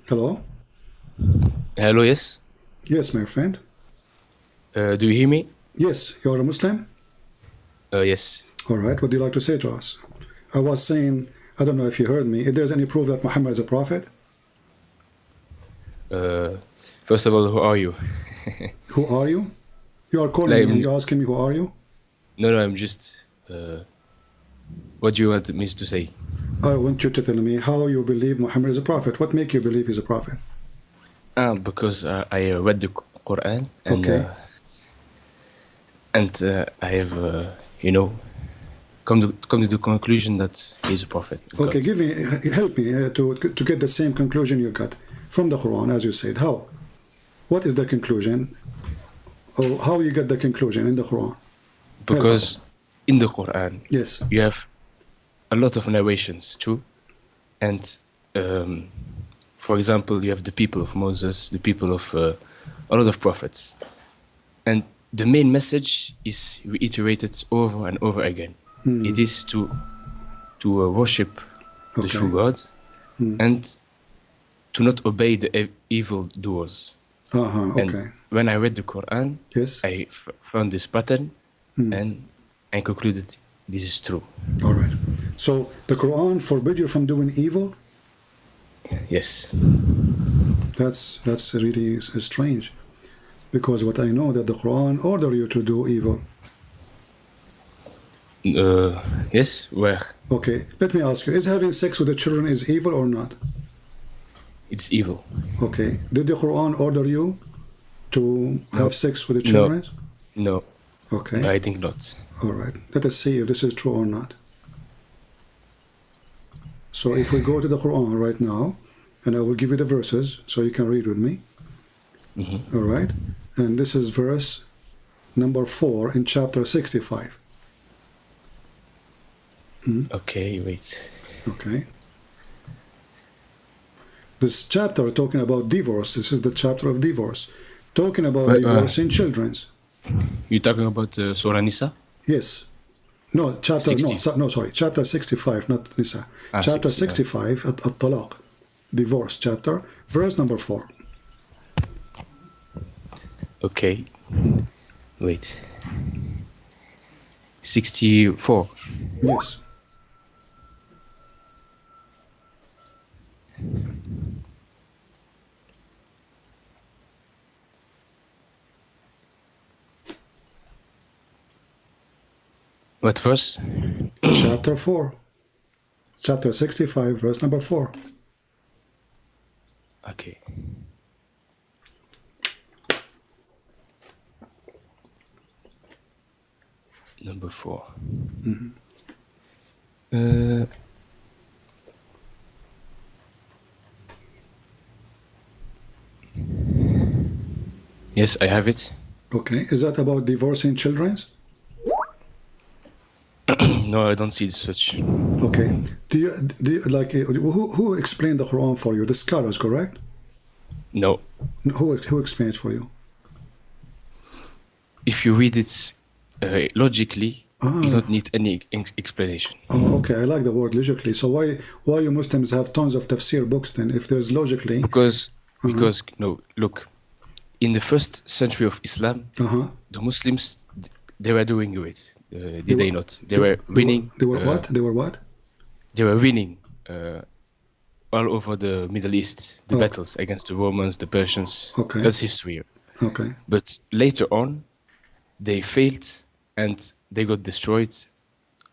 Hello? Hello, yes. Yes, my friend. Do you hear me? Yes, you're a Muslim? Yes. All right, what do you like to say to us? I was saying, I don't know if you heard me, if there's any proof that Muhammad is a prophet? First of all, who are you? Who are you? You are calling Like, me and you're asking me who are you? no, I'm just. What do you want me to say? I want you to tell me how you believe Muhammad is a prophet. What make you believe he's a prophet? Because I read the Quran Okay. and I have, come to the conclusion that he's a prophet of Okay, God. help me to get the same conclusion you got from the Quran, as you said. How? What is the conclusion? Or how you get the conclusion in the Quran? Help us. Because in the Quran, Yes. you have a lot of narrations too, and for example, you have the people of Moses, the people of a lot of prophets, and the main message is reiterated over and over again. It is to worship the Okay. true God and to not obey the evil doers. Okay. And when I read the Quran, Yes. I found this pattern and I concluded this is true. All right. So the Quran forbid you from doing evil? Yes. That's really strange, because what I know that the Quran order you to do evil. Yes, where? Okay, let me ask you: is having sex with the children is evil or not? It's evil. Okay, did the Quran order you to have sex with the No. children? No. Okay. I think not. All right. Let us see if this is true or not. So if we go to the Quran right now, and I will give you the verses so you can read with me. All right. And this is verse number 4 in chapter 65. Okay, wait. Okay. This chapter talking about divorce. This is the chapter of divorce. Talking about divorcing children's. You're talking about Surah Nisa? Yes. No, chapter 60. no, sorry. Chapter 65, not Nisa. Chapter 65 at Talaq. Divorce chapter, verse number 4. Okay. Wait. 64. Yes. What verse? Chapter 4. Chapter 65, verse number 4. Okay. Number 4. Yes, I have it. Okay. Is that about divorcing children's? No, I don't see such. Okay. Do you like who explained the Quran for you? The scholars, correct? No. Who explained it for you? If you read it logically, you don't need any explanation. Oh, okay. I like the word logically. So why you Muslims have tons of tafsir books then? If there's logically, Because no, look, in the first century of Islam, the Muslims they were doing it. Did they not? They were winning. They were what? They were what? They were winning all over the Middle East, the battles against the Romans, the Persians. Okay. That's history. Okay. But later on, they failed and they got destroyed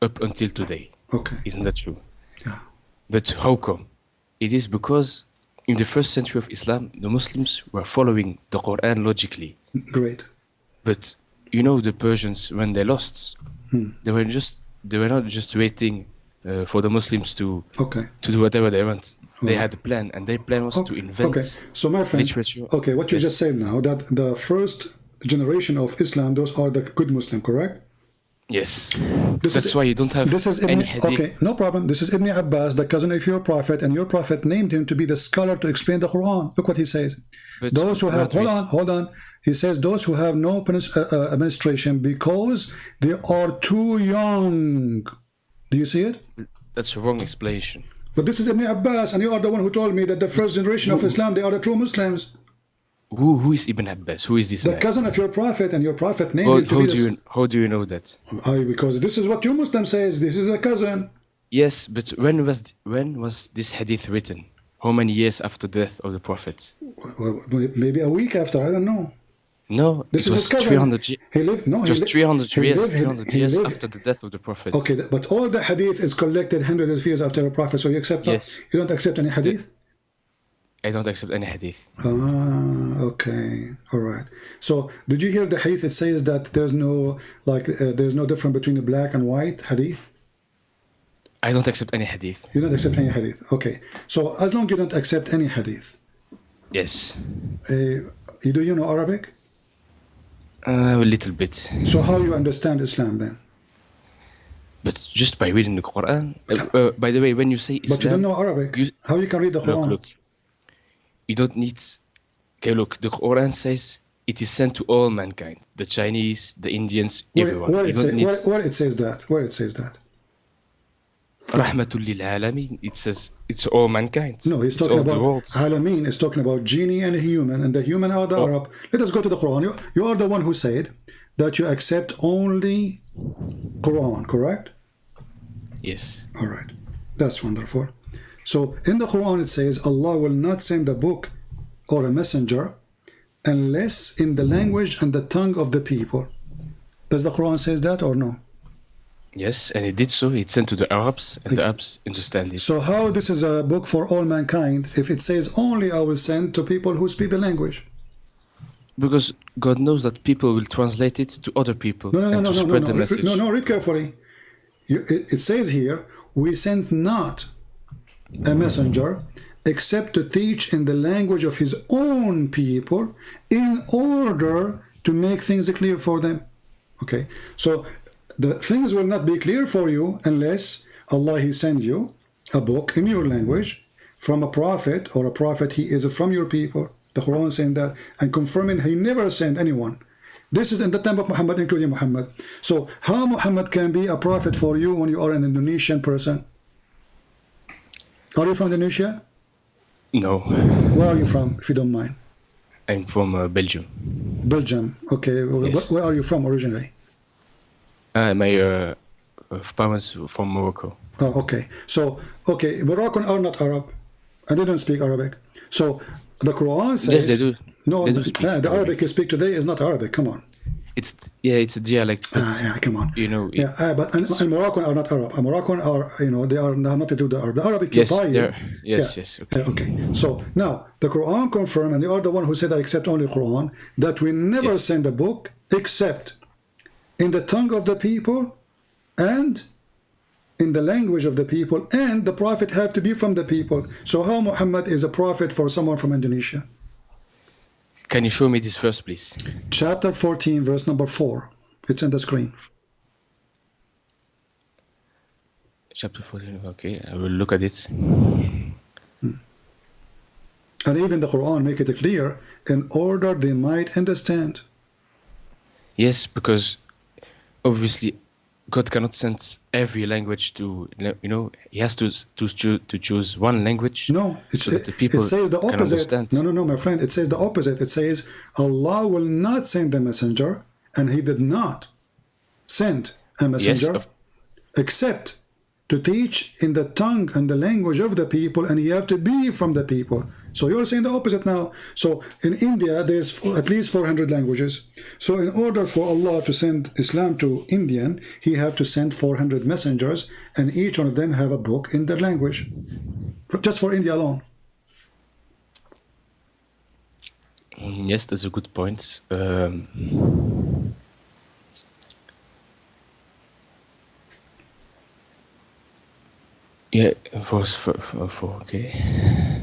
up until today. Okay. Isn't that true? Yeah. But how come? It is because in the first century of Islam, the Muslims were following the Quran logically. Great. But you know, the Persians, when they lost, they were not just waiting for the Muslims to do whatever they want. They had a plan, and their plan was to invent So my friend, literature. Okay, what you just said now, that the first generation of Islam, those are the good Muslim, correct? Yes. That's why you don't have any hadith. Okay, no problem. This is Ibn Abbas, the cousin of your prophet, and your prophet named him to be the scholar to explain the Quran. Look what he says. But those who have, hold on. He says those who have no administration because they are too young. Do you see it? That's a wrong explanation. But this is Ibn Abbas, and you are the one who told me that the first generation of Islam, they are the true Muslims. Who is Ibn Abbas? Who is this The man? cousin of your prophet, and your prophet named him to be this. How do you know that? Because this is what your Muslim says. This is the cousin. Yes, but when was this hadith written? How many years after death of the prophet? Well, maybe a week after. I don't know. No, this it is was his cousin. 300. He lived. No, just 300 years. 300 years lived, after the death of the prophet. Okay, but all the hadith is collected hundreds of years after the prophet. So you accept? Yes. You don't accept any hadith? I don't accept any hadith. Okay, all right. So did you hear the hadith? It says that there's no there's no difference between the black and white hadith. I don't accept any hadith. You don't accept any hadith. Okay. So as long as you don't accept any hadith. Yes. Do you know Arabic? A little bit. So how you understand Islam then? But just by reading the Quran. By the way, when you say Islam, but you don't know Arabic. How you can read the Quran? Look. You don't need. Okay, look. The Quran says it is sent to all mankind: the Chinese, the Indians, everyone. Where it says that? Where it says that? Rahmatul lil alamin. It says it's all mankind. No, he's talking about Alameen is talking about genie and human, and the human are the Arab. Let us go to the Quran. You are the one who said that you accept only Quran, correct? Yes. All right. That's wonderful. So in the Quran it says Allah will not send a book or a messenger unless in the language and the tongue of the people. Does the Quran says that or no? Yes, and it did so. It sent to the Arabs, and the Arabs understand it. So how this is a book for all mankind if it says only I will send to people who speak the language? Because God knows that people will translate it to other people to spread the message. No, read carefully. It says here, we sent not a messenger except to teach in the language of his own people in order to make things clear for them. Okay, so the things will not be clear for you unless Allah He send you a book in your language from a prophet, or a prophet he is from your people. The Quran saying that and confirming he never sent anyone. This is in the time of Muhammad, including Muhammad. So how Muhammad can be a prophet for you when you are an Indonesian person? Are you from Indonesia? No. Where are you from, if you don't mind? I'm from Belgium. Belgium, okay. Yes. Where are you from originally? My parents from Morocco. Oh, okay. So, okay, Moroccan are not Arab, and they don't speak Arabic. So the Quran says... Yes, they do. No, they do speak the Arabic you speak today is not Arabic. Come on. It's a dialect. Yeah, come on. You know. But and Moroccan are not Arab. Moroccan are, they are not to do the Arab. The Arabic yes, you buy. Yes. Okay. Okay. So now the Quran confirmed, and you are the one who said I accept only Quran, that we never send a book except in the tongue of the people and in the language of the people, and the prophet have to be from the people. So how Muhammad is a prophet for someone from Indonesia? Can you show me this verse, please? Chapter 14, verse number 4. It's on the screen. Chapter 14, okay, I will look at it. And even the Quran make it clear in order they might understand. Yes, because obviously God cannot send every language to, he has to choose one language. No, so that the people it says the opposite. Can understand. No, my friend, it says the opposite. It says Allah will not send a messenger, and he did not send a messenger except to teach in the tongue and the language of the people, and he have to be from the people. So you're saying the opposite now. So in India, there's at least 400 languages. So in order for Allah to send Islam to Indian, he have to send 400 messengers, and each one of them have a book in their language. Just for India alone. Yes, that's a good point. Yeah, verse 4, okay.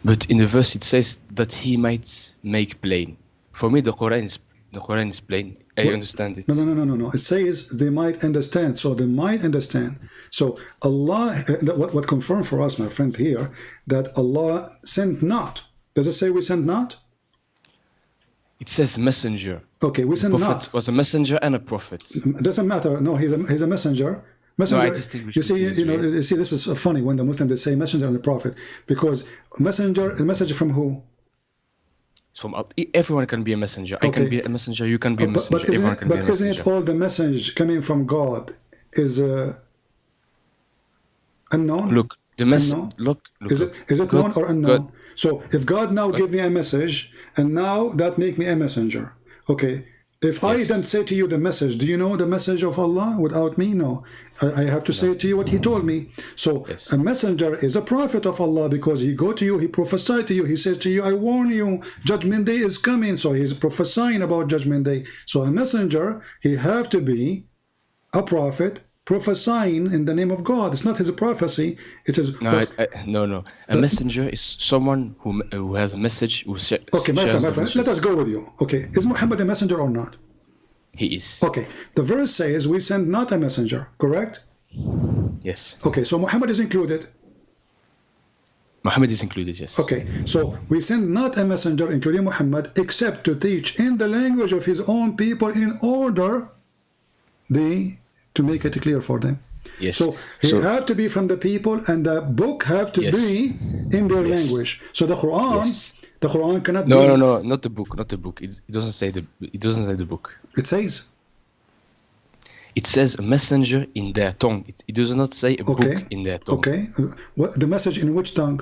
But in the verse it says that he might make plain. For me, the Quran is plain. I understand it. No. It says they might understand. So they might understand. So Allah, what confirmed for us, my friend, here, that Allah sent not. Does it say we sent not? It says messenger. Okay, we send Prophet not. was a messenger and a prophet. It doesn't matter. No, he's a messenger. Messenger. I distinguish You see, between the two, you see, this is funny when the Muslims they say messenger and the prophet, because messenger, a message from who? It's from everyone can be a messenger. I can be a messenger. You can be a messenger. Everyone can be a messenger. But isn't it all the message coming from God is unknown? Look, the message. Look. Is it known or unknown? So if God now give me a message, and now that make me a messenger, okay. If I then say to you the message, do you know the message of Allah without me? No. I have to say to you what He told me. So a messenger is a prophet of Allah because he go to you, he prophesied to you, he says to you, I warn you, judgment day is coming. So he's prophesying about judgment day. So a messenger, he have to be a prophet prophesying in the name of God. It's not his prophecy. It is no. A messenger is someone who has a message. Okay, my friend, let us go with you. Okay, is Muhammad a messenger or not? He is. Okay, the verse says we send not a messenger, correct? Yes. Okay, so Muhammad is included. Muhammad is included, yes. Okay, so we send not a messenger, including Muhammad, except to teach in the language of his own people in order to make it clear for them. Yes. So he have to be from the people, and the book have to be in their language. So the Quran cannot be. No, not the book, not the book. It doesn't say the book. It says. It says a messenger in their tongue. It does not say a book in their tongue. Okay. What the message in which tongue?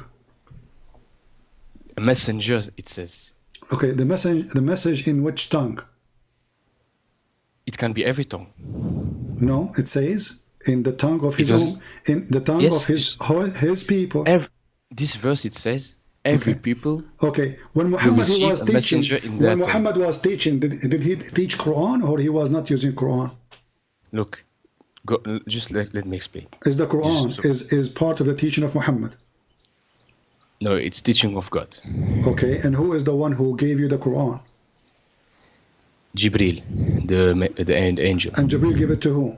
A messenger, it says. Okay, the message in which tongue? It can be every tongue. No, it says in the tongue of his own, in the tongue of his people. This verse it says every people. Okay, when Muhammad was teaching, did he teach Quran or he was not using Quran? Look, just let me explain. Is the Quran is part of the teaching of Muhammad? No, it's teaching of God. Okay, and who is the one who gave you the Quran? Jibril, the angel. And Jibril gave it to who?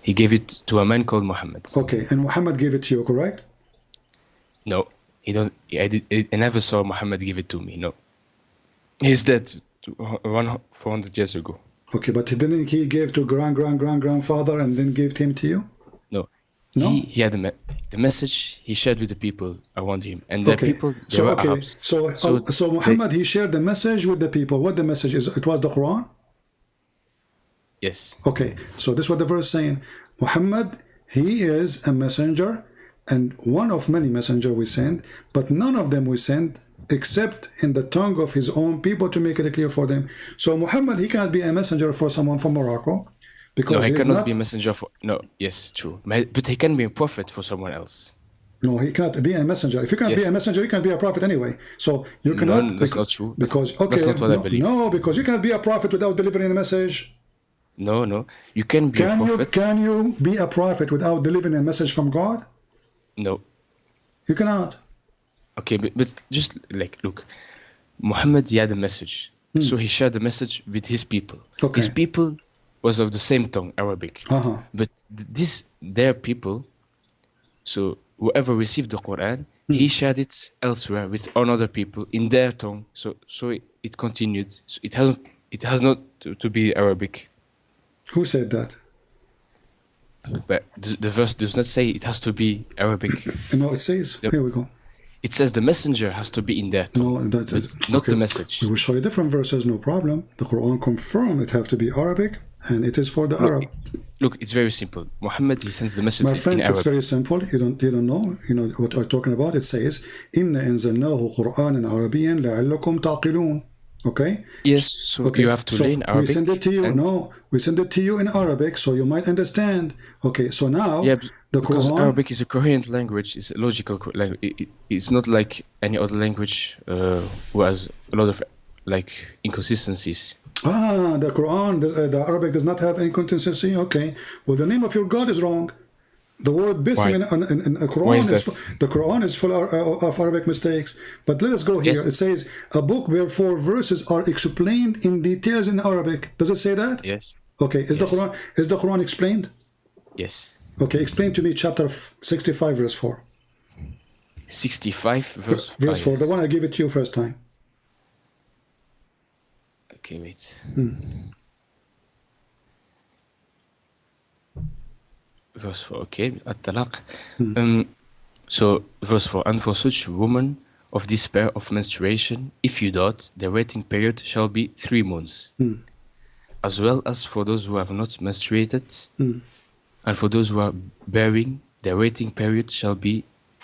He gave it to a man called Mohammed. Okay, and Muhammad gave it to you, correct? No, he don't. I never saw Muhammad give it to me. No, he's dead 400 years ago. Okay, but didn't he give to grandfather and then gave him to you? No. He had the message he shared with the people around him, and the people they were Arabs. So Muhammad he shared the message with the people. What the message is? It was the Quran. Yes. Okay, so this is what the verse is saying. Muhammad, he is a messenger, and one of many messengers we send, but none of them we send except in the tongue of his own people to make it clear for them. So Muhammad, he cannot be a messenger for someone from Morocco. No, he cannot be a messenger for. No, yes, true. But he can be a prophet for someone else. No, he cannot be a messenger. If you can't be a messenger, you can be a prophet anyway. So you cannot. No, that's not true. Because that's not what I believe. No, because you cannot be a prophet without delivering a message. No, you can be a prophet. Can you be a prophet without delivering a message from God? No, you cannot. Okay, but just look, Muhammad, he had a message, so he shared the message with his people. Okay. His people was of the same tongue, Arabic. But their people, so whoever received the Quran, he shared it elsewhere with another people in their tongue. So it continued. So it has not to be Arabic. Who said that? But the verse does not say it has to be Arabic. No, it says. Here we go. It says the messenger has to be in there. No, not the message. We will show you different verses, no problem. The Quran confirms it have to be Arabic, and it is for the Arab. Look, it's very simple. Muhammad, he sends the message My friend, in Arabic. It's very simple. You don't know. You know what I'm talking about. It says, "Inna anzalnahu Qur'anan Arabiyyan la'allakum taqilun." Okay. Yes. So you have to learn Arabic. We send it to you. No, we send it to you in Arabic, so you might understand. Okay. So now, the because Quran, Arabic is a coherent language. It's a logical language. It's not like any other language who has a lot of inconsistencies. The Quran, the Arabic does not have inconsistency. Okay. Well, the name of your God is wrong. The word bism in the Quran is full of Arabic mistakes. But let us go here. It says a book where 4 verses are explained in details in Arabic. Does it say that? Yes. Okay. Is the Quran explained? Yes. Okay. Explain to me chapter 65 verse 4. 65 verse 4. The one I gave it to you first time. Okay, wait. Verse 4, okay. At-talaq. So, verse 4, and for such women of despair of menstruation, if you doubt, their waiting period shall be 3 months. As well as for those who have not menstruated, and for those who are bearing, their waiting period shall be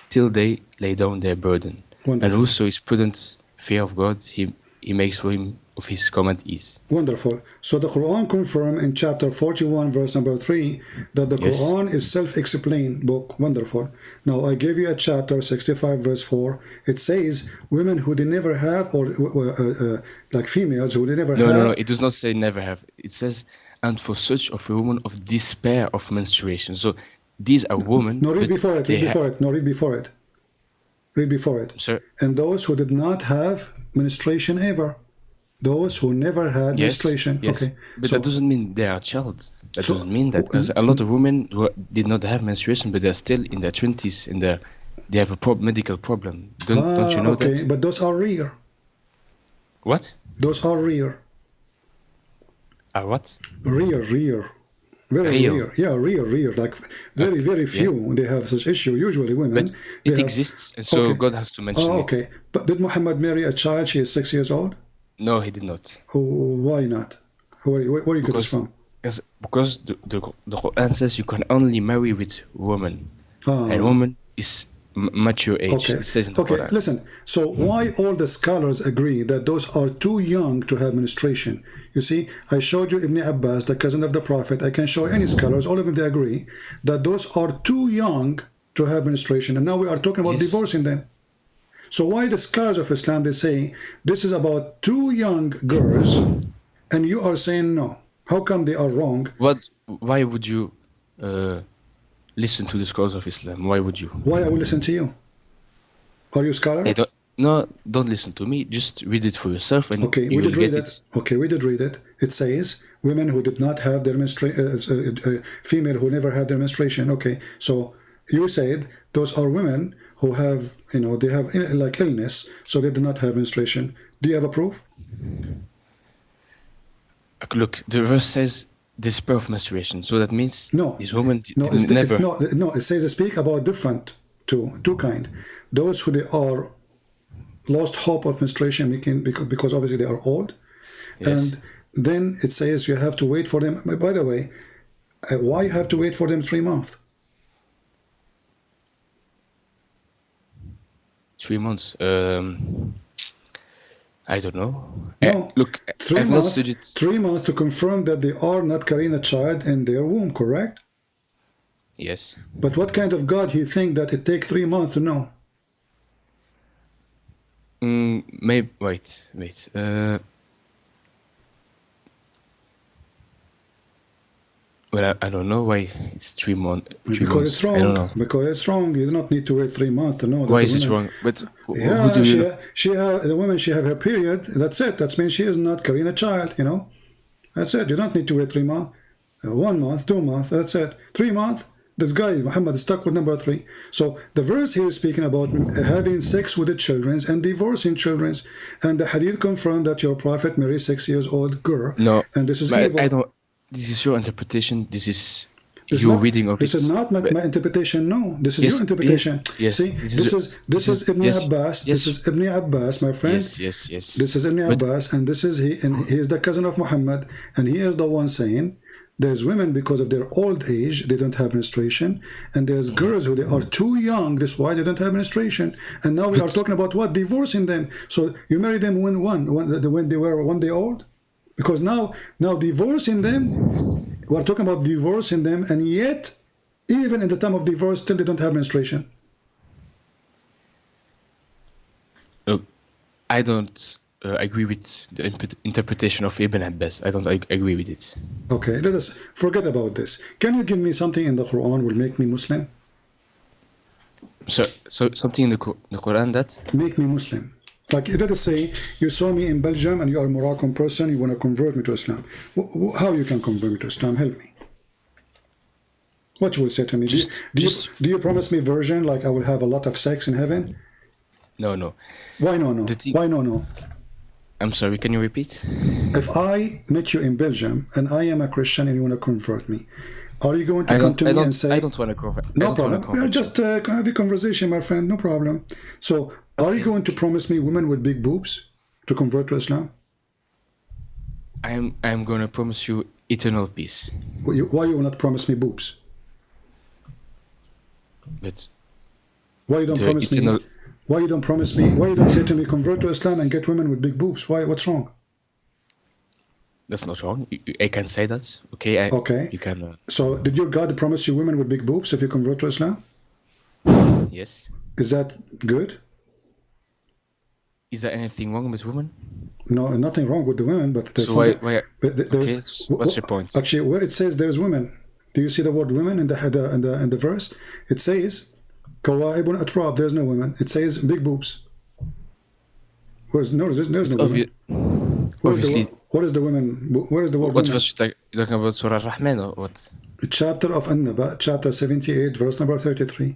till they lay down their burden. Wonderful. And whoso is prudent, fear of God, he makes for him of his command ease. Wonderful. So the Quran confirms in chapter 41, verse number 3, that the Yes. Quran is self-explained book. Wonderful. Now I gave you a chapter 65, verse 4. It says women who they never have, or like females who they never have. No. It does not say never have. It says, and for such of a woman of despair of menstruation. So these are women. No, read but before it. they Read before it. No, read before it. Read before it. Sir. And those who did not have menstruation ever. Those who never had menstruation. Yes. Okay. But So, that doesn't mean they are a child. That So- doesn't mean that. There's a lot of women who did not have menstruation, but they're still in their 20s, and they have a medical problem. Don't you know okay, that? but those are rare. What? Those are rare. What? Rare. Very Real. rare. Yeah, rare. Like very few. They have such issue. Usually women. But they it have- exists, and so Okay. God has to mention Oh, it. okay. But did Muhammad marry a child? She is 6 years old. No, he did not. Oh, why not? Where you get this from? Because the Quran says you can only marry with woman, and woman is mature age. Okay. It says in the Okay. Quran. Listen. So why all the scholars agree that those are too young to have menstruation? You see, I showed you Ibn Abbas, the cousin of the Prophet. I can show any scholars. All of them they agree that those are too young to have menstruation. And now we are talking about Yes. divorcing them. So why the scholars of Islam they say this is about two young girls, and you are saying no? How come they are wrong? Why would you listen to the scholars of Islam? Why would you? Why I will listen to you? Are you a scholar? Don't listen to me. Just read it for yourself, and Okay, you we will did read get it. Okay, we did read it. It says women who did not have their menstruation, female who never had their menstruation. Okay, so you said those are women who have, they have like illness, so they did not have menstruation. Do you have a proof? Look, the verse says despair of menstruation, so that means No. this woman No, did never. no. It says speak about different two kind. Those who they are lost hope of menstruation because obviously they are old, Yes. and then it says you have to wait for them. By the way, why you have to wait for them 3 months? 3 months. I don't know. No, Look, 3 I've not months. studied. 3 months to confirm that they are not carrying a child in their womb, correct? Yes. But what kind of God you think that it takes 3 months to know? Maybe. Wait. Well, I don't know why it's 3 months. Because it's wrong. I don't know. Because it's wrong. You do not need to wait 3 months to know. That Why the is it woman- wrong? But Yeah, who do you know? the woman, she have her period. That's it. That means she is not carrying a child. That's it. You don't need to wait 3 months. 1 month, 2 months. That's it. 3 months. This guy Muhammad is stuck with number 3. So the verse here is speaking about having sex with the children and divorcing children, and the hadith confirmed that your prophet married 6 years old girl. No. And this is but evil. I don't. This is your interpretation. This is This your not- reading of this it. is not my, But- my interpretation. No, this is Yes, your interpretation. yes, See, this is Ibn yes, Abbas. yes. This is Ibn Abbas, my friend. Yes. This is Ibn But- Abbas, and this is he is the cousin of Muhammad, and he is the one saying there's women because of their old age they don't have menstruation, and there's girls who they are too young. That's why they don't have menstruation. And now we are talking about what, divorcing them. So you marry them when they were 1 day old, because now divorcing them. We're talking about divorcing them, and yet even in the time of divorce still they don't have menstruation. Look, I don't agree with the interpretation of Ibn Abbas. I don't agree with it. Okay, let us forget about this. Can you give me something in the Quran will make me Muslim? So something in the Quran that Make me Muslim. Like, let us say you saw me in Belgium and you are a Moroccan person, you want to convert me to Islam. How you can convert me to Islam? Help me. What you will say to me? Do you promise me virgin, like I will have a lot of sex in heaven? no. Why no? The thing- Why no? I'm sorry, can you repeat? If I met you in Belgium and I am a Christian and you want to convert me, are you going to come to me and say... I don't want to convert. No problem. We are just have a conversation, my friend. No problem. So, are you going to promise me women with big boobs to convert to Islam? I'm going to promise you eternal peace. Why you will not promise me boobs? But why you don't promise me? Why you don't promise me? Why you don't say to me, convert to Islam and get women with big boobs? Why? What's wrong? That's not wrong. I can say that. Okay. Okay. You can. So, did your God promise you women with big boobs if you convert to Islam? Yes. Is that good? Is there anything wrong with women? No, nothing wrong with the women, but there's so why there's, what's your point? Actually, where it says there's women, do you see the word women in the verse? It says kawaibun atrab. There's no women. It says big boobs. There's no women. Obviously. What is the women? Where is the word what women? verse you talking about? Surah Rahman or what? Chapter of An-Naba, chapter 78, verse number 33.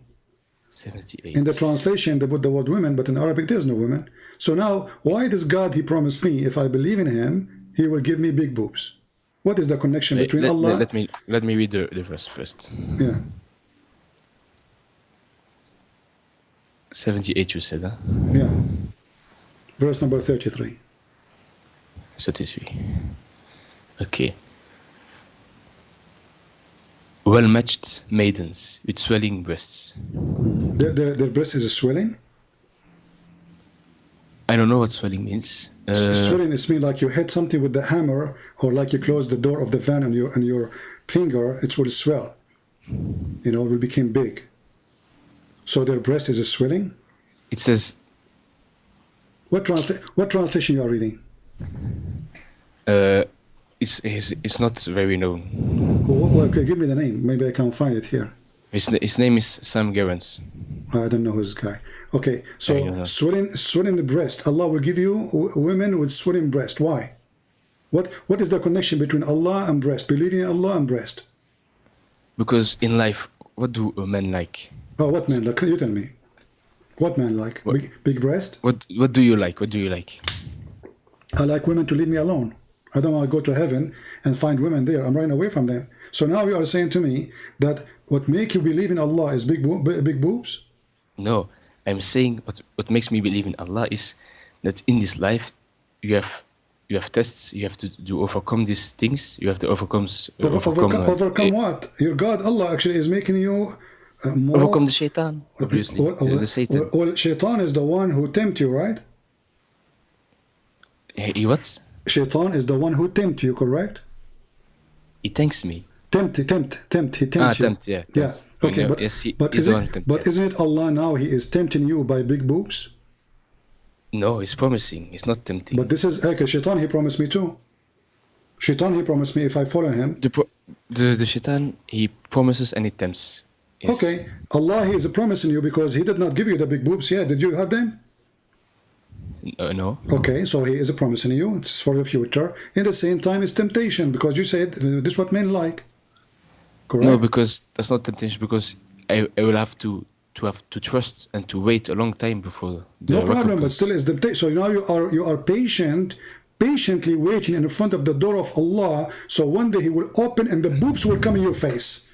78. In the translation, they put the word women, but in Arabic, there's no women. So now, why does God, he promised me, if I believe in him, he will give me big boobs? What is the connection between Allah? Let me read the verse first. Yeah. 78 you said, huh? Yeah. Verse number 33. 33. Okay. Well-matched maidens with swelling breasts. Their breast is swelling? I don't know what swelling means. Swelling is mean like you hit something with the hammer, or like you close the door of the van on your finger, it will swell. You know, it will become big. So their breast is swelling? It says... What translation you are reading? It's not very known. Well, okay, give me the name. Maybe I can find it here. His name is Sam Gerrans. I don't know who's this guy. Okay, so swelling the breast. Allah will give you women with swelling breast. Why? What is the connection between Allah and breast? Believing in Allah and breast? Because in life, what do men like? Oh, what men like? You tell me. What men like? Big breast? What do you like? What do you like? I like women to leave me alone. I don't want to go to heaven and find women there. I'm running away from them. So now you are saying to me that what make you believe in Allah is big boobs? No, I'm saying what makes me believe in Allah is that in this life you have tests. You have to overcome these things. You have to overcome what? Your God Allah actually is making you overcome the shaitan. Obviously, the Satan. Well, shaitan is the one who tempt you, right? He what? Shaitan is the one who tempt you, correct? He tempts me. Tempt. He tempts you. Tempt, yeah. Yeah. Okay, but isn't it Allah now? He is tempting you by big boobs. No, he's promising. He's not tempting. But this is okay. Shaitan, he promised me too. Shaitan, he promised me if I follow him. The shaitan, he promises and he tempts. Yes. Okay, Allah, he is promising you because he did not give you the big boobs yet. Did you have them? No. Okay, so he is promising you. It's for the future. In the same time, it's temptation because you said this is what men like. Correct? No, because that's not temptation. Because I will have to trust and to wait a long time before the no problem, recompense. but still is temptation. So now you are patiently waiting in front of the door of Allah. So one day he will open and the boobs will come in your face.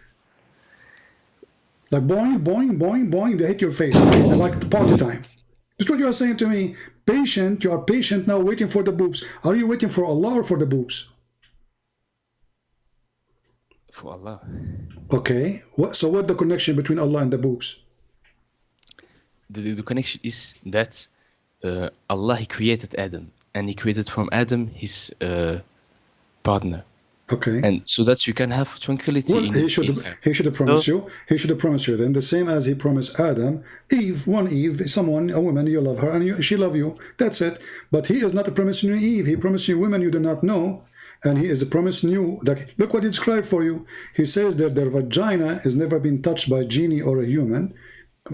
Like boing, boing, boing, boing, they hit your face. Like the party time. That's what you are saying to me. Patient, you are patient now waiting for the boobs. Are you waiting for Allah or for the boobs? For Allah. Okay. So what's the connection between Allah and the boobs? The connection is that Allah, he created Adam. And he created from Adam his partner. Okay. And so that you can have tranquility. Well, he should have promised you. He should have promised you then the same as he promised Adam. Eve, a woman, you love her and she love you. That's it. But he is not promising you Eve. He promised you women you do not know. And he is promising you that, look what he described for you. He says that their vagina has never been touched by a genie or a human.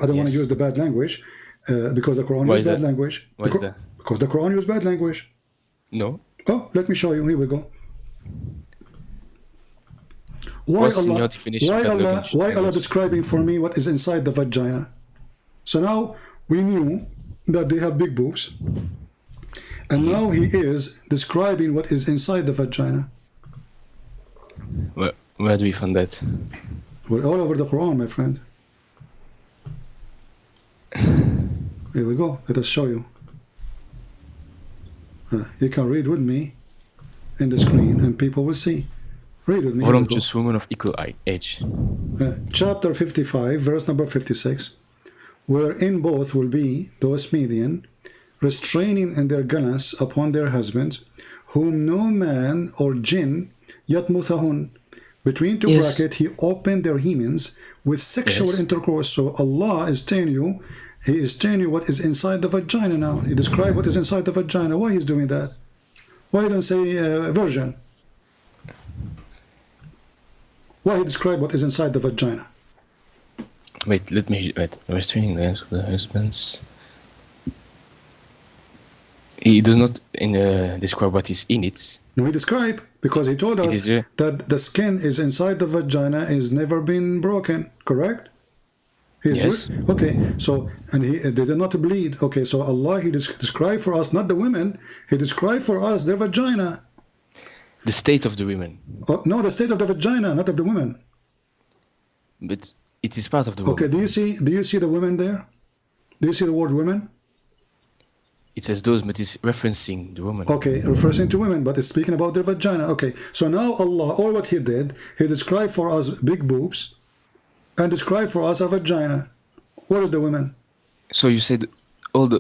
I don't want to use the bad language because the Quran uses bad language. Why is that? Because the Quran uses bad language. No. Oh, let me show you. Here we go. Why Allah describing for me what is inside the vagina? So now we knew that they have big boobs. And now he is describing what is inside the vagina. Where do we find that? Well, all over the Quran, my friend. Here we go. Let us show you. You can read with me in the screen, and people will see. Read with me. Voluptuous women of equal age. Chapter 55, verse number 56. Wherein both will be those median, restraining in their gallas upon their husbands, whom no man or jinn yatmuthahun. Between two brackets, he opened their hymens with sexual intercourse. So Allah is telling you, He is telling you what is inside the vagina now. He described what is inside the vagina. Why he's doing that? Why he don't say virgin? Why he describe what is inside the vagina? Wait, restraining the husbands. He does not describe what is in it. No, he described, because he told us that the skin is inside the vagina is never been broken, correct? Yes. Okay, so, and they did not bleed. Okay, so Allah, He described for us, not the women, He described for us their vagina. The state of the women. Oh, no, the state of the vagina, not of the women. But it is part of the woman. Okay, do you see the women there? Do you see the word women? It says those, but it's referencing the woman. Okay, referring to women, but it's speaking about their vagina. Okay, so now Allah, all what He did, He described for us big boobs and described for us a vagina. What is the women? So you said all the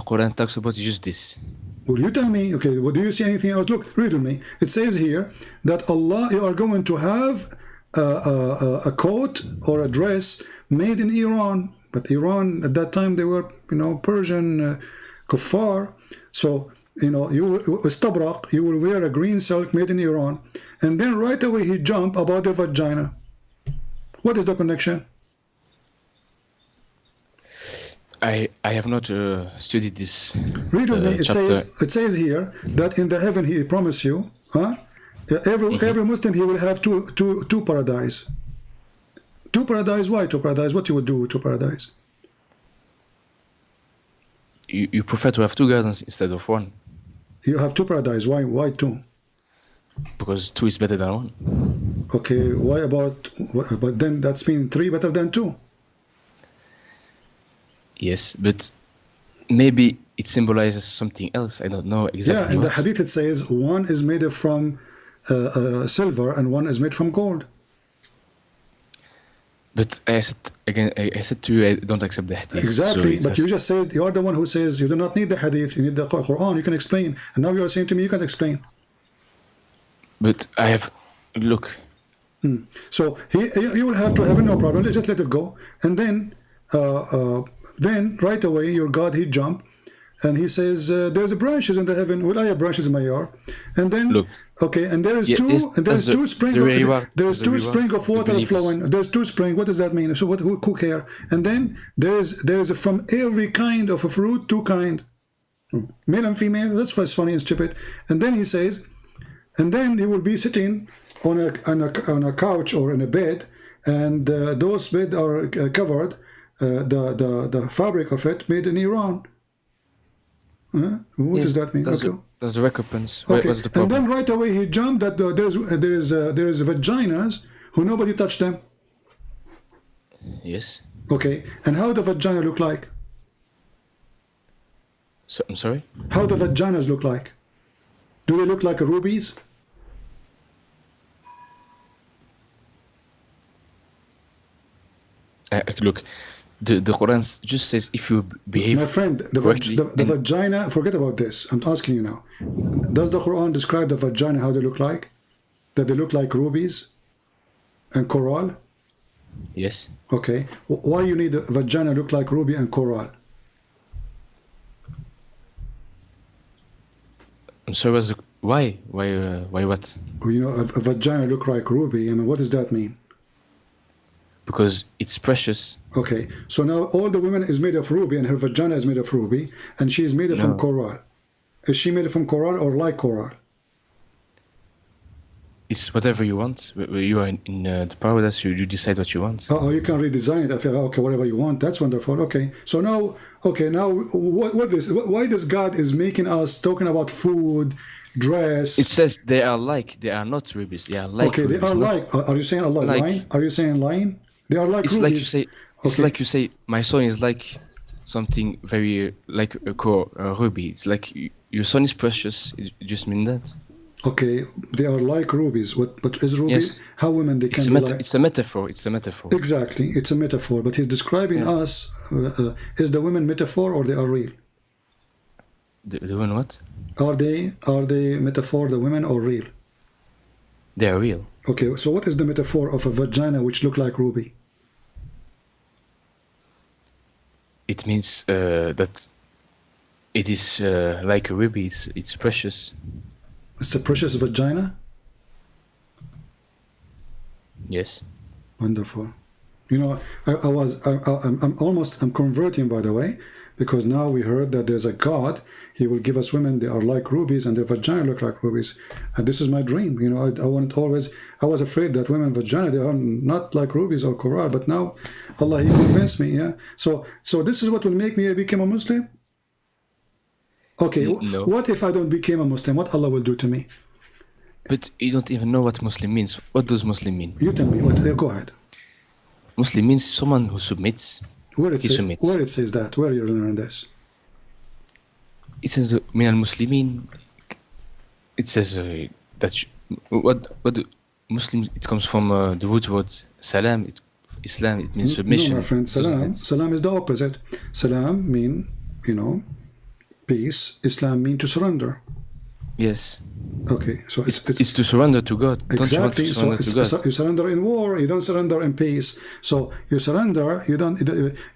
Quran talks about is just this. Well, you tell me. Okay, well, do you see anything else? Look, read with me. It says here that Allah, you are going to have a coat or a dress made in Iran. But Iran, at that time, they were, Persian kuffar. So, you istabraq, you will wear a green silk made in Iran. And then right away he jump about the vagina. What is the connection? I have not studied this. Read with me. Chapter. It says here that in the heaven He promised you, every Muslim, he will have two paradise. Two paradise. Why two paradise? What you would do with two paradise? You prefer to have two gardens instead of one. You have two paradise. Why two? Because two is better than one. Okay, why about? But then that's mean three better than two. Yes, but maybe it symbolizes something else. I don't know exactly. Yeah, in the hadith it says one is made from silver and one is made from gold. But I said to you, I don't accept the hadith. Exactly, but you just said you are the one who says you do not need the hadith, you need the Quran, you can explain. And now you are saying to me you can explain. But I have, look. So you will have to have no problem. Just let it go, and then right away your God, he jump, and he says there's branches in the heaven. Well, I have branches in my yard, and then look. Okay, and there is two spring of water flowing. There's two spring. What does that mean? So who care? And then there's from every kind of a fruit, two kind, male and female. That's what's funny and stupid. And then he says, and then he will be sitting on a couch or in a bed, and those beds are covered. The fabric of it made in Iran. What does that mean? That's the recompense. Okay. What's the problem? And then right away he jumped that there is vaginas who nobody touched them. Yes. Okay. And how the vagina look like? So, I'm sorry? How the vaginas look like? Do they look like rubies? Look, the Quran just says if you behave. My friend, the vagina, forget about this. I'm asking you now. Does the Quran describe the vagina how they look like? That they look like rubies and coral? Yes. Okay. Why you need a vagina look like ruby and coral? I'm sorry, why? Why what? A vagina look like ruby. I mean, what does that mean? Because it's precious. Okay, so now all the women is made of ruby, and her vagina is made of ruby, and she is made from coral. Is she made from coral or like coral? It's whatever you want. Where you are in the paradise, you decide what you want. Oh, you can redesign it. I feel okay, whatever you want. That's wonderful. Okay, so now, why this God is making us talking about food, dress? It says they are not rubies. They are like. Okay, rubies, they are not like. Are you saying Allah is like. lying? Are you saying lying? They are like It's rubies. like you say. It's Okay. like you say. My son is like something very like a core ruby. It's like your son is precious. It just mean that. Okay, they are like rubies. But is ruby? Yes. How women they can be like? It's a metaphor. It's a metaphor. Exactly, it's a metaphor. But he's describing us. Is the women metaphor or they are real? The women what? Are they metaphor, the women, or real? They are real. Okay, so what is the metaphor of a vagina which look like ruby? It means that it is like a ruby. It's precious. It's a precious vagina? Yes. Wonderful. You know, I'm converting, by the way, because now we heard that there's a God. He will give us women, they are like rubies and their vagina look like rubies. And this is my dream. You know, I was afraid that women vagina, they are not like rubies or coral, but now Allah, He convinced me, yeah. So this is what will make me become a Muslim? Okay, No. What if I don't become a Muslim? What Allah will do to me? But you don't even know what Muslim means. What does Muslim mean? You tell me. Go ahead. Muslim means someone who submits. Where it submits. says that? Where you learn this? It says min al-Muslimin. It says that what Muslim. It comes from the root word salam. Islam. It means submission. No, my friend. Salam is the opposite. Salam mean, peace. Islam mean to surrender. Yes. Okay, so it's to surrender to God. Exactly. Don't you want to surrender to God? So you surrender in war. You don't surrender in peace. So you surrender. You don't.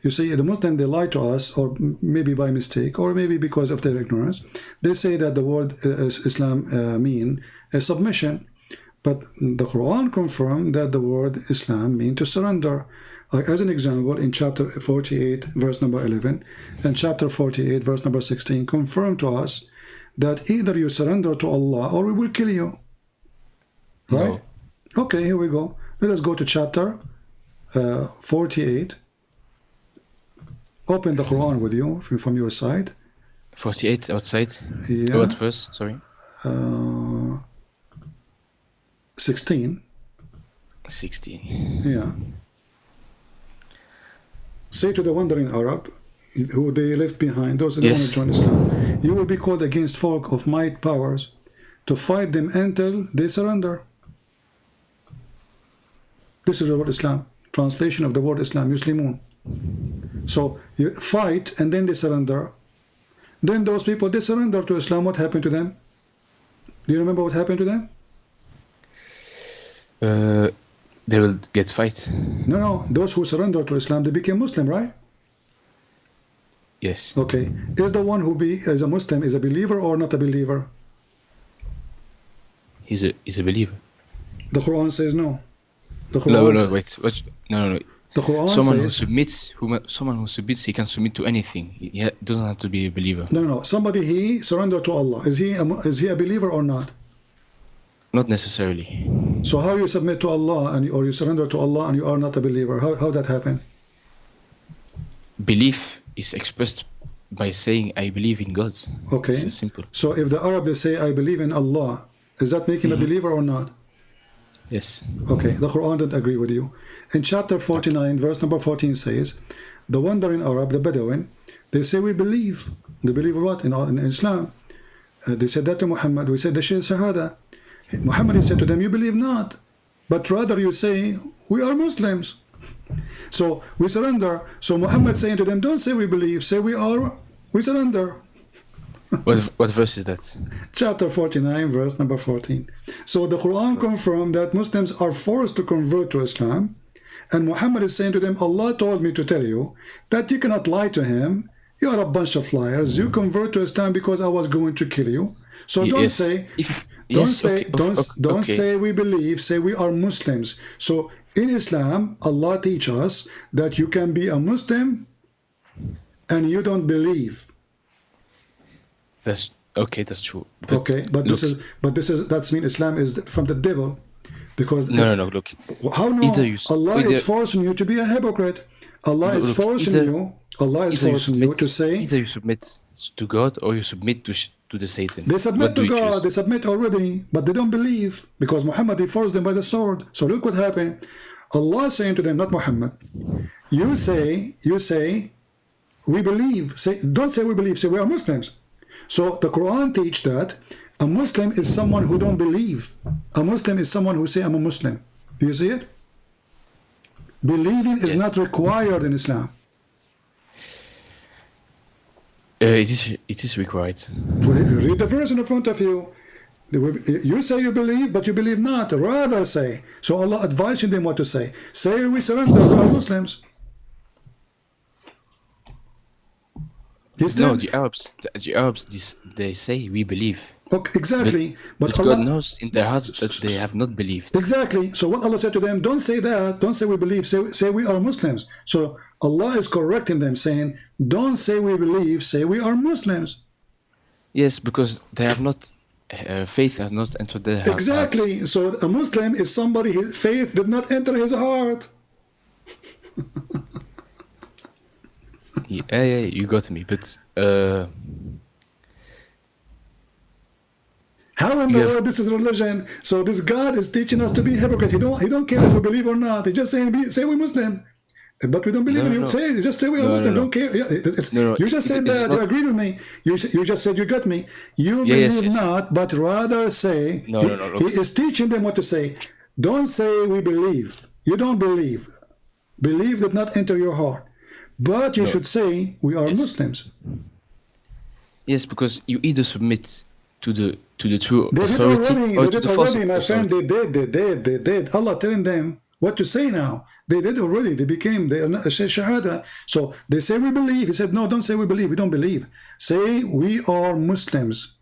You see, the Muslim, they lie to us, or maybe by mistake, or maybe because of their ignorance. They say that the word Islam mean submission, but the Quran confirmed that the word Islam mean to surrender. Like as an example, in chapter 48, verse number 11, and chapter 48, verse number 16, confirm to us that either you surrender to Allah or we will kill you. Right? No. Okay, here we go. Let us go to chapter 48. Open the Quran with you from your side. 48 outside? Yeah. What verse? Sorry. 16. 16. Yeah. Say to the wandering Arab, who they left behind, those who want to join Islam, you will be called against folk of might powers to fight them until they surrender. This is the word Islam. Translation of the word Islam, Muslimun. So you fight and then they surrender. Then those people, they surrender to Islam. What happened to them? Do you remember what happened to them? They will get fight. No. Those who surrender to Islam, they became Muslim, right? Yes. Okay. Is the one who is a Muslim is a believer or not a believer? He's a believer. The Quran says no. The Quran No. The Quran someone who submits, he can submit to anything. He doesn't have to be a believer. No. Somebody he surrendered to Allah. Is he a believer or not? Not necessarily. So how you submit to Allah or you surrender to Allah and you are not a believer? How that happen? Belief is expressed by saying I believe in God. Okay. It's simple. So if the Arab they say I believe in Allah, is that make him a believer or not? Yes. Okay, the Quran don't agree with you. In chapter 49, verse number 14 says, the wandering Arab, the Bedouin, they say we believe. They believe what? In Islam. They said that to Muhammad. We said the Shahada. Muhammad said to them, you believe not, but rather you say, we are Muslims. So we surrender. So Muhammad saying to them, don't say we believe, say we surrender. What verse is that? Chapter 49, verse number 14. So the Quran confirmed that Muslims are forced to convert to Islam. And Muhammad is saying to them, Allah told me to tell you that you cannot lie to him. You are a bunch of liars. You convert to Islam because I was going to kill you. So don't say we believe, say we are Muslims. So in Islam, Allah teaches us that you can be a Muslim and you don't believe. That's true. But that means Islam is from the devil. Because No. Look, how no? either you Allah either, is forcing you to be a hypocrite. Allah is look, forcing either, you. Allah is either forcing you to say. either you submit to God or you submit to the Satan. They submit What do to you God. choose? They submit already, but they don't believe because Muhammad he forced them by the sword. So look what happened. Allah is saying to them, not Muhammad. You say, we believe. Say, don't say we believe. Say we are Muslims. So the Quran teach that a Muslim is someone who don't believe. A Muslim is someone who say I'm a Muslim. Do you see it? Believing is not required in Islam. It is required. Read the verse in front of you. You say you believe, but you believe not. Rather say. So Allah advising them what to say. Say we surrender. We are Muslims. No, the Arabs, they say we believe. Okay, exactly. But Allah, God knows in their hearts that they have not believed. Exactly. So what Allah said to them, don't say that. Don't say we believe. Say we are Muslims. So Allah is correcting them, saying, don't say we believe. Say we are Muslims. Yes, because they have not. Faith has not entered their hearts. Exactly. So a Muslim is somebody his faith did not enter his heart. Yeah, you got me. But how in the world this is religion? So this God is teaching us to be hypocrite. He don't care if we believe or not. He just saying say we Muslim. But we don't believe in you. No. Say just say we are Muslim. Don't care. Yeah, you just said that. You agreed with me. You just said you got me. You believe not, but rather say. No. He is teaching them what to say. Don't say we believe. You don't believe. Believe did not enter your heart. But you should say we are Muslims. Yes, because you either submit to the true authority or to the false authority. They did. Allah telling them what to say now. They did already. They say shahada. So they say we believe. He said, no, don't say we believe. We don't believe. Say we are Muslims.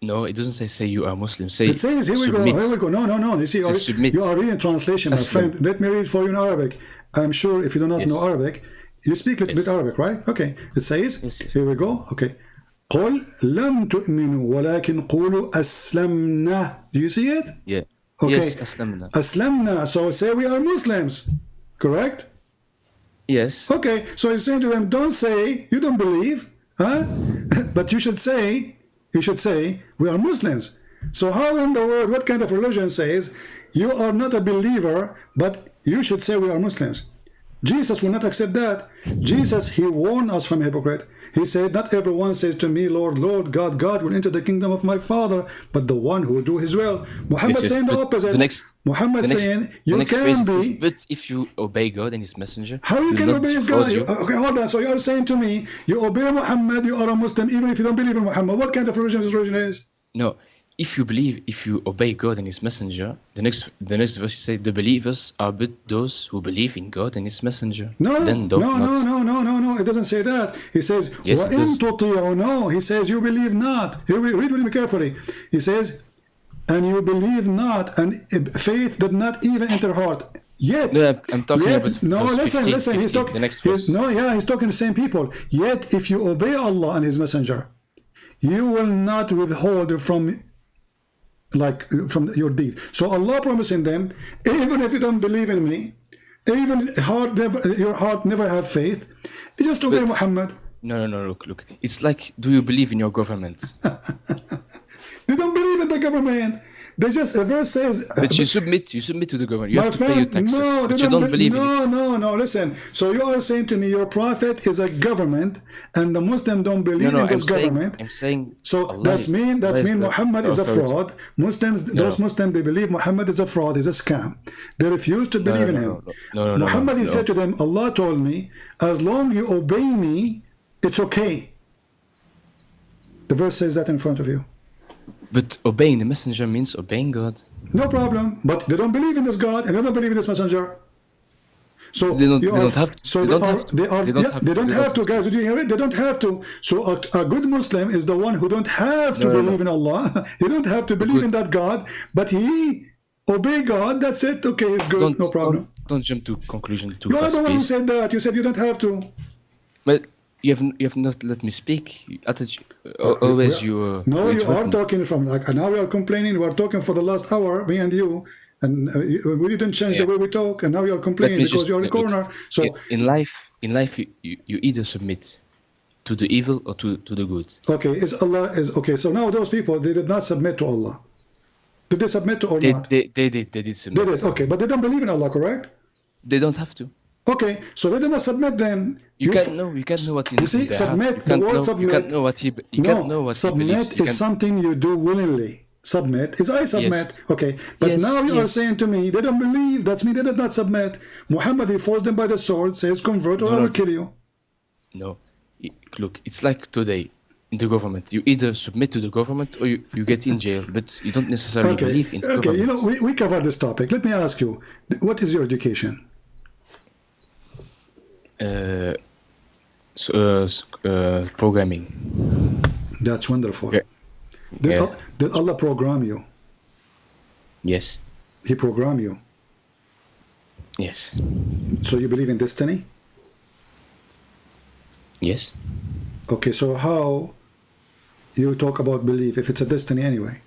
No, it doesn't say you are Muslim. Say it says here we submit. go. Here we go. No. You see, you are reading translation, my friend. Let me read for you in Arabic. I'm sure if you do not know Arabic, you speak a little bit Arabic, right? Okay. It says, here we go. Okay. قل لم تؤمنوا ولكن قولوا أسلمنا. Do you see it? Yeah. Okay. Yes, أسلمنا. أسلمنا. So say we are Muslims. Correct? Yes. Okay. So he's saying to them, don't say you don't believe, huh? But you should say we are Muslims. So how in the world, what kind of religion says you are not a believer, but you should say we are Muslims? Jesus will not accept that. Jesus, he warned us from hypocrite. He said, not everyone says to me, Lord, Lord, God will enter the kingdom of my Father, but the one who do his will. Muhammad saying the opposite. Muhammad saying, you can be. But if you obey God and his messenger, how you can obey God? Okay, hold on. So you are saying to me, you obey Muhammad, you are a Muslim, even if you don't believe in Muhammad. What kind of religion this religion is? No. If you obey God and his messenger, the next verse you say, the believers are but those who believe in God and his messenger. No, it doesn't say that. He says, yes, it does. No, he says you believe not. Here we read with me carefully. He says, and you believe not, and faith did not even enter heart. Yet, no, I'm talking about listen. 15, He's talking. The next verse. He's talking to the same people. Yet, if you obey Allah and his messenger, you will not withhold from your deed. So Allah promising them, even if you don't believe in me, even your heart never have faith, just obey Muhammad. No, look. It's like, do you believe in your government? They don't believe in the government. They just, the verse says... But you submit to the government. You have to pay your taxes. But you don't believe in it. No, listen. So you are saying to me, your prophet is a government, and the Muslim don't believe in this government. I'm saying... So that's mean Muhammad is a fraud. Those Muslims, they believe Muhammad is a fraud, is a scam. They refuse to believe in him. Muhammad, he said to them, Allah told me, as long you obey me, it's okay. The verse says that in front of you. But obeying the messenger means obeying God. No problem. But they don't believe in this God and they don't believe in this messenger. So they don't have to, guys. Did you hear it? They don't have to. So a good Muslim is the one who don't have to believe in Allah. He don't have to believe in that God, but he obey God. That's it. Okay, it's good. No problem. Don't jump to conclusion too You are fast, the one who please. said that. You said you don't have to. But you have not let me speak. I thought We always are- you no, you are interrupt me. talking from like now we are complaining. We are talking for the last hour, me and you, and we didn't change the Yeah. way we talk, and now you are Let complaining me because just you are in the look. corner. So In life, you either submit to the evil or to the good. okay, is okay. So now those people they did not submit to Allah. Did they submit to or They not? did They submit. did. Okay, but they don't believe in Allah, correct? They don't have to. Okay, so they did not submit. Then You can't know. You can't know what you in see, their heart. submit. The word You can't submit. know what he. You can't know No, what he believes. submit You is can. something you do willingly. Submit is I submit. Yes. Okay, but now you are Yes. saying to me they don't believe. That's me. They did not submit. Muhammad he forced them by the sword. Says convert or I No, will kill you. no. Look, it's like today in the government. You either submit to the government or you get in jail, but you don't necessarily Okay, believe in the okay. You government. know we covered this topic. Let me ask you, what is your education? Programming. That's wonderful. Yeah. Yeah. Did Allah program you? Yes. He programmed you. Yes. So you believe in destiny? Yes. Okay, so how you talk about belief if it's a destiny anyway?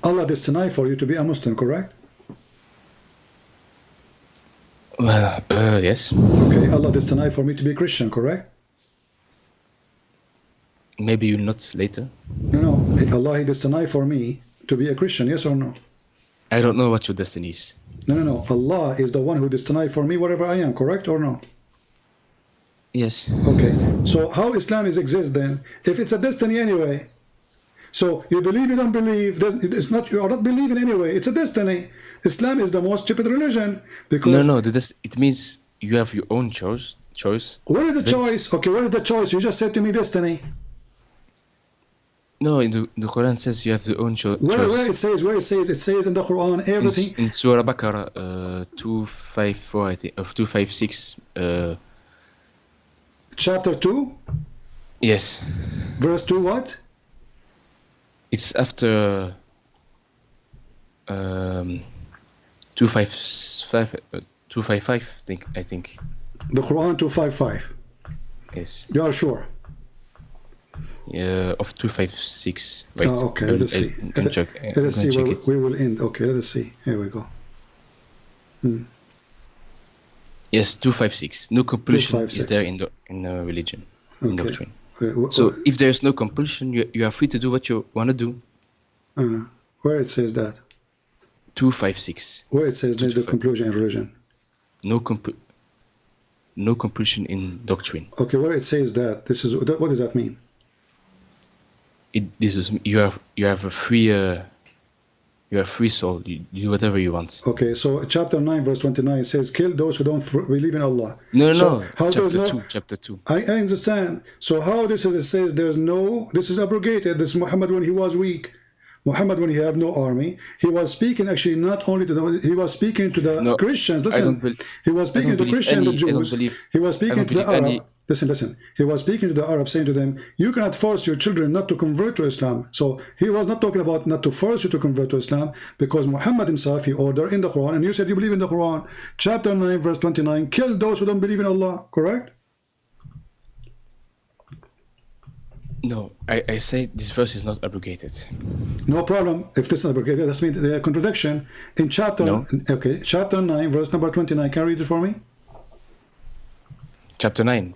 Allah destined for you to be a Muslim, correct? Well, yes. Okay, Allah destined for me to be a Christian, correct? Maybe you'll not later. No, Allah he destined for me to be a Christian, yes or no? I don't know what your destiny is. No. Allah is the one who destined for me wherever I am, correct or no? Yes. Okay, so how Islam is exist then? If it's a destiny anyway, so you believe, you don't believe, it's not, you are not believing anyway, it's a destiny. Islam is the most stupid religion because... No. It means you have your own choice. Where is the but- choice? Okay, where is the choice? You just said to me destiny. No, in the Quran says you have your own choice. Where it says, it says in the Quran, everything. In Surah Baqarah 254, I think, of 256. Chapter 2, Yes, verse 2 what? it's after 255. 255, I think. The Quran 255. Yes. You are sure? Of 256. Wait. Okay, let us see. Let us see where we will end. Okay, let us see. Here we go. Yes, 256. No compulsion 256. is there in the religion, in Okay. doctrine. Okay, So if there is no compulsion, you are free to do what you want to do. where it says that? 256. Where it says there's the conclusion in religion? No compulsion in doctrine. Okay, where it says that, this is what does that mean? This is you have a free soul. You do whatever you want. Okay, so chapter 9 verse 29 says kill those who don't believe in Allah. No. How Chapter 2. I understand. So how this is, it says there's no, this is abrogated. This is Muhammad when he was weak. Muhammad when he had no army. He was speaking actually not only to the, he was speaking to the Christians. Listen, he was speaking to the Christians, the Jews. He was speaking to the Arab. Listen. He was speaking to the Arab, saying to them, you cannot force your children not to convert to Islam. So he was not talking about not to force you to convert to Islam, because Muhammad himself, he ordered in the Quran, and you said you believe in the Quran, chapter 9, verse 29, kill those who don't believe in Allah, correct? No, I say this verse is not abrogated. No problem. If this is not abrogated, that means the contradiction in chapter, No. okay, chapter 9, verse number 29. Can you read it for me? Chapter 9.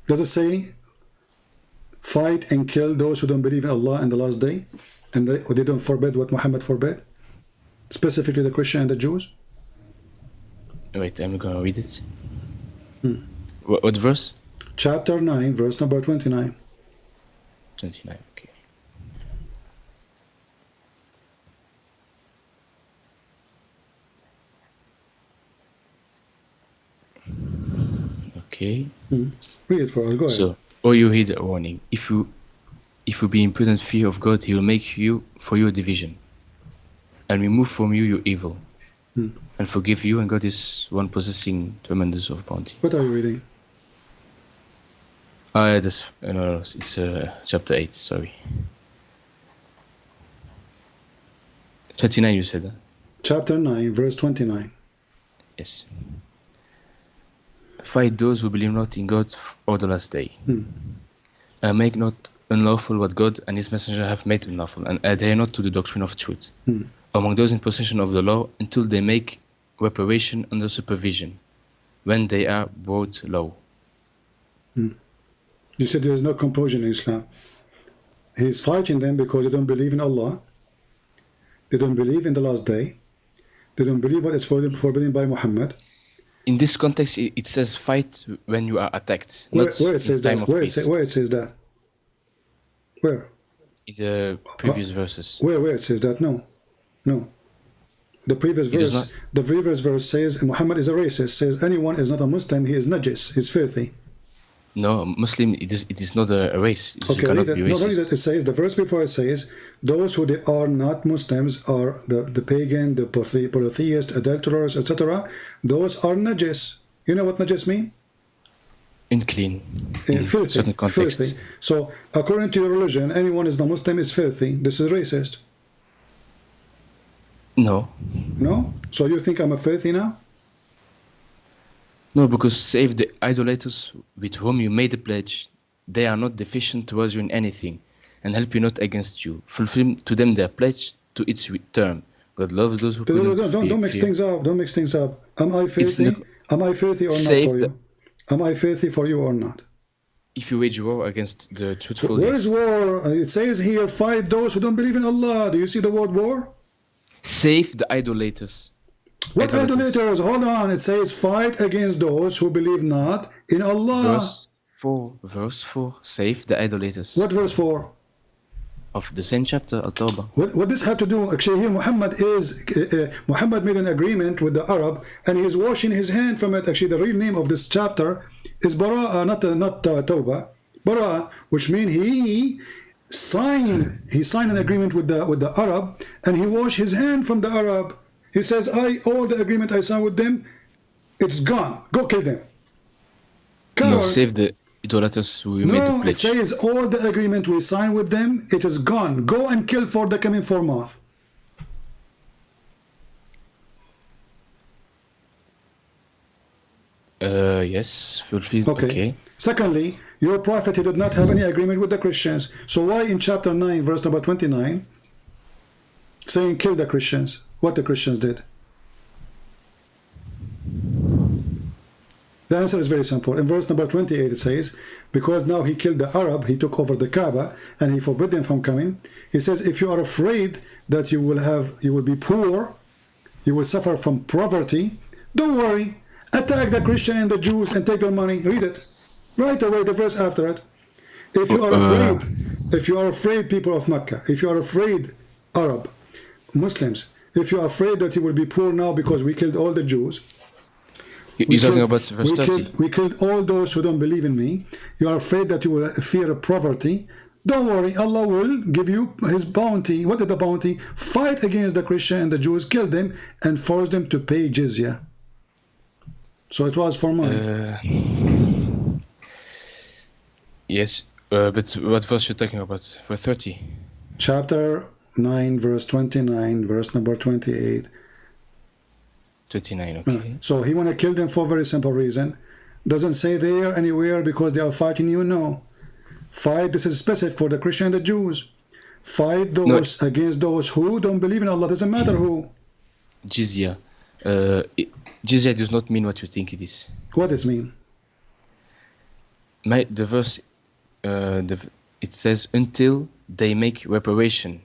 Does it say fight and kill those who don't believe in Allah and the last day, and they don't forbid what Muhammad forbid, specifically the Christian and the Jews? Wait, I'm gonna read it. What verse? Chapter 9, verse number 29. 29. Okay. Okay. Read it for us. Go ahead. So, or you heed a warning. If you be in prudent fear of God, He will make you for you a division, and remove from you your evil, and forgive you. And God is one possessing tremendous of bounty. What are you reading? It's chapter 8. Sorry. 29. You said that. Chapter 9, verse 29. Yes. fight those who believe not in God or the last day. Make not unlawful what God and his messenger have made unlawful, and adhere not to the doctrine of truth among those in possession of the law until they make reparation under supervision, when they are brought low. You said there is no compulsion in Islam. He's fighting them because they don't believe in Allah. They don't believe in the last day. They don't believe what is forbidden by Muhammad. In this context, it says fight when you are attacked. Where not it says in time that? of Where peace. it says that? Where? In the previous verses. Where it says that? No. The previous does verse. The previous verse says Muhammad is a racist. Says anyone is not a Muslim, he is najis. He's filthy. No, Muslim. It is not a race. You Okay, cannot read be it. No, racist. read it. It says the verse before it says those who they are not Muslims are the pagan, the polytheist, adulterers, etc. Those are najis. You know what najis mean? Unclean. In Filthy. certain contexts. Filthy. So according to your religion, anyone is not Muslim is filthy. This is racist. No. No? So you think I'm a filthy now? No, because save the idolaters with whom you made a pledge, they are not deficient towards you in anything, and help you not against you. Fulfill to them their pledge to its term. God loves those who Don't mix things up. Don't mix things up. Am I filthy? Am I filthy or not for you? Am I filthy for you or not? If you wage war against the truthful. Where is war? It says here, fight those who don't believe in Allah. Do you see the word war? Save the idolaters. What idolaters? Hold on. It says fight against those who believe not in Allah. Verse 4. Save the idolaters. What verse 4? Of the same chapter, Al-Tawbah. What does have to do? Actually, here Muhammad made an agreement with the Arab, and he is washing his hand from it. Actually, the real name of this chapter is Bara'ah, not Tawbah. Bara'ah, which means he signed an agreement with the Arab, and he washed his hand from the Arab. He says, all the agreement I signed with them, it's gone. Go kill them. No, save the idolaters who made the pledge. It says all the agreement we signed with them, it is gone. Go and kill for the coming 4 months. Yes, fulfilled. Okay. Secondly, your prophet, he did not have any agreement with the Christians. So why in chapter 9, verse number 29, saying kill the Christians? What the Christians did? The answer is very simple. In verse number 28 it says, because now he killed the Arab, he took over the Kaaba, and he forbid them from coming. He says, if you are afraid that you will be poor, you will suffer from poverty, don't worry. Attack the Christian and the Jews and take their money. Read it. Right away, the verse after it. If you are afraid, people of Mecca, if you are afraid, Arab, Muslims, if you are afraid that you will be poor now because we killed all the Jews, you're talking about verse 30. We killed all those who don't believe in me. You are afraid that you will fear poverty. Don't worry, Allah will give you His bounty. What is the bounty? Fight against the Christian and the Jews, kill them, and force them to pay jizya. So it was for money. Yes, but what verse you're talking about? Verse 30. Chapter 9, verse 29, verse number 28. 29, okay. So he want to kill them for a very simple reason. Doesn't say there anywhere because they are fighting you. No. Fight, this is specific for the Christian and the Jews. Fight those against those who don't believe in Allah. Doesn't matter who. Jizya. Jizya does not mean what you think it is. What does it mean? The verse, it says, until they make reparation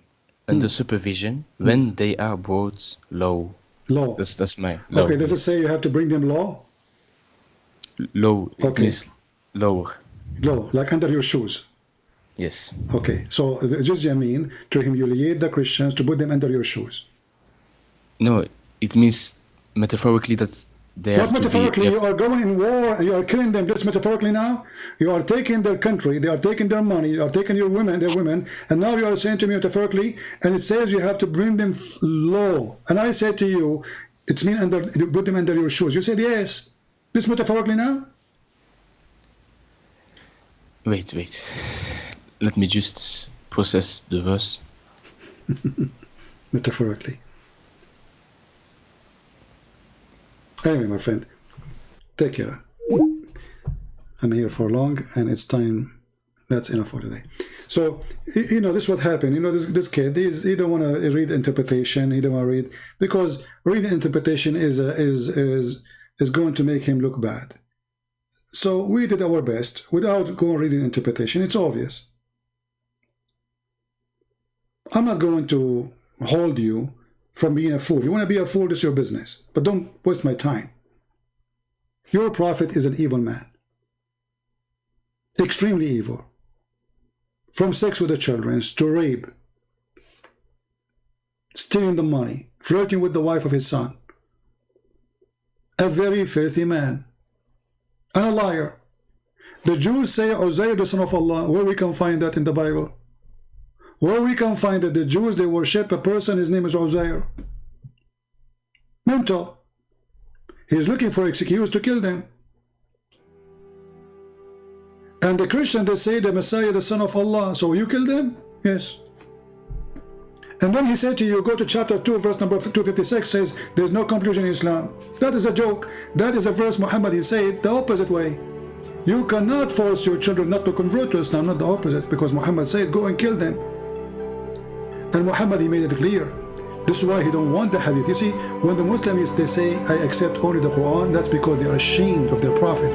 under supervision when they are brought low. Law. That's my law. Okay, does it say you have to bring them law? Low. Okay. Means lower. Law, like under your shoes. Yes. Okay, so the jizya mean to humiliate the Christians, to put them under your shoes. No, it means metaphorically that they What have metaphorically? to be, you are going in war and you are killing them. That's metaphorically now. You are taking their country, they are taking their money, you are taking their women, and now you are saying to me metaphorically, and it says you have to bring them low. And I say to you, it's mean put them under your shoes. You said yes. This metaphorically now? Wait. Let me just process the verse. Metaphorically. Anyway, my friend, take care. I'm here for long, and it's time. That's enough for today. So, you know, this is what happened. You know, this kid, he don't want to read interpretation. He don't want to read, because reading interpretation is going to make him look bad. So we did our best without going reading interpretation. It's obvious. I'm not going to hold you from being a fool. You want to be a fool, this is your business. But don't waste my time. Your prophet is an evil man. Extremely evil. From sex with the children to rape, stealing the money, flirting with the wife of his son. A very filthy man. And a liar. The Jews say Uzair, the son of Allah. Where we can find that in the Bible? Where we can find that the Jews, they worship a person, his name is Uzair. Mental. He's looking for excuse to kill them. And the Christian, they say the Messiah, the son of Allah. So you kill them? Yes. And then he said to you, go to chapter 2, verse number 256, says, there's no conclusion in Islam. That is a joke. That is a verse Muhammad, he said the opposite way. You cannot force your children not to convert to Islam, not the opposite, because Muhammad said, go and kill them. And Muhammad, he made it clear. This is why he don't want the hadith. You see, when the Muslims, they say, I accept only the Quran, that's because they are ashamed of their prophet.